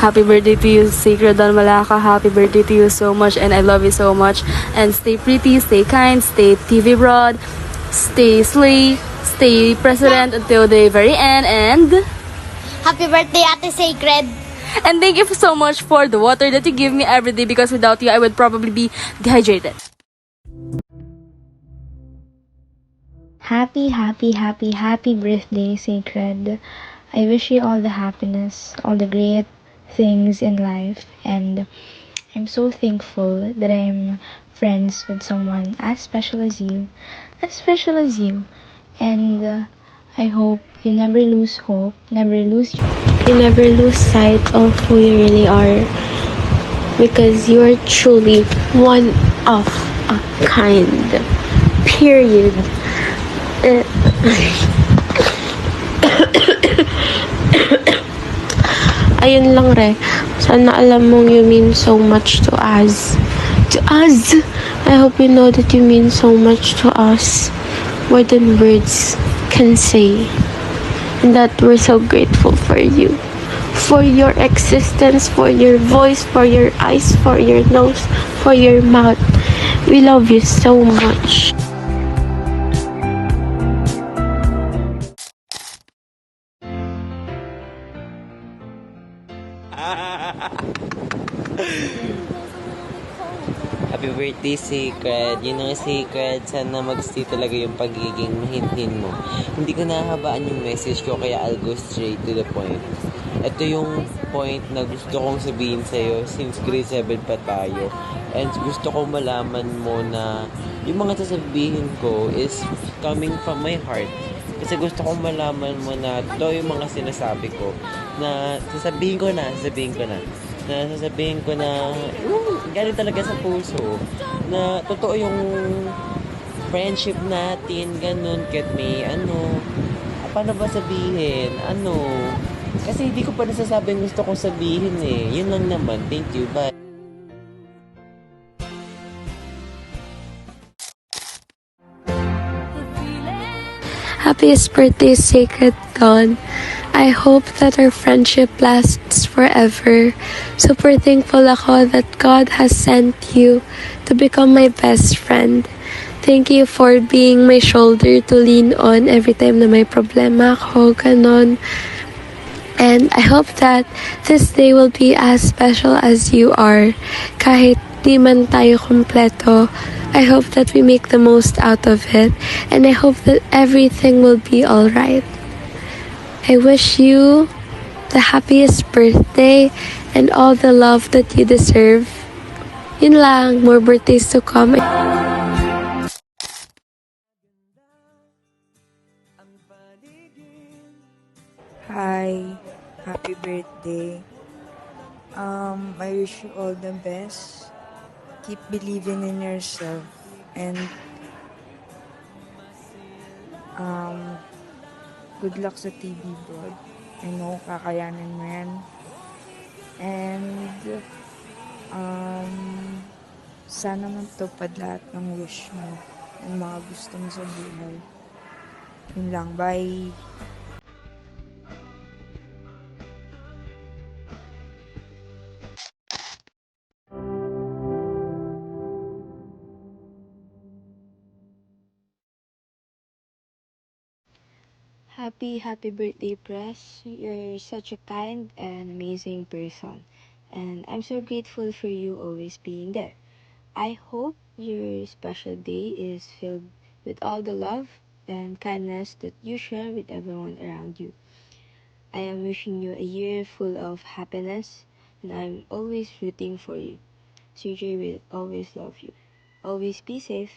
Happy birthday to you, Sacred Don Malacca. Happy birthday to you so much, and I love you so much. And stay pretty, stay kind, stay TV broad, stay slay, stay president until the very end, and Happy birthday, Ate Sacred. and thank you so much for the water that you give me every day, because without you, I would probably be dehydrated. Happy birthday, Sacred. I wish you all the happiness, all the great things in life, and I'm so thankful that I'm friends with someone as special as you, And I hope you never lose hope, you never lose sight of who you really are, because you are truly one of a kind. Period. Ayun lang, Re. Sana alam mong you mean so much to us. I hope you know that you mean so much to us. More than words can say. And that we're so grateful for you. For your existence, for your voice, for your eyes, for your nose, for your mouth. We love you so much. Happy birthday, Sacred. You know, Sacred, sana mag-stay talaga yung pagiging mahinhin mo. Hindi ko nahabaan yung message ko, kaya I'll go straight to the point. Ito yung point na gusto kong sabihin sa'yo since grade 7 pa tayo. And gusto kong malaman mo na yung mga sasabihin ko is coming from my heart. Kasi gusto kong malaman mo na ito yung mga sinasabi ko na sasabihin ko na galing talaga sa puso, na totoo yung friendship natin, ganun, kahit may paano ba sabihin, kasi hindi ko pa nasasabi yung gusto kong sabihin yun lang naman. Thank you, bye. Happiest birthday, Sacred Dawn. I hope that our friendship lasts forever. Super thankful ako that God has sent you to become my best friend. Thank you for being my shoulder to lean on every time na may problema ako, ganon. And I hope that this day will be as special as you are. Kahit di man tayo kompleto, I hope that we make the most out of it. And I hope that everything will be alright. I wish you the happiest birthday and all the love that you deserve. Yun lang, more birthdays to come. Hi, happy birthday. I wish you all the best. Keep believing in yourself and good luck sa TV Broad. I know kakayanin mo yan. And sana matupad lahat ng wish mo, ng mga gusto mo sa buhay. Yun lang, bye. Happy birthday, Press. You're such a kind and amazing person. And I'm so grateful for you always being there. I hope your special day is filled with all the love and kindness that you share with everyone around you. I am wishing you a year full of happiness, and I'm always rooting for you. CJ will always love you. Always be safe.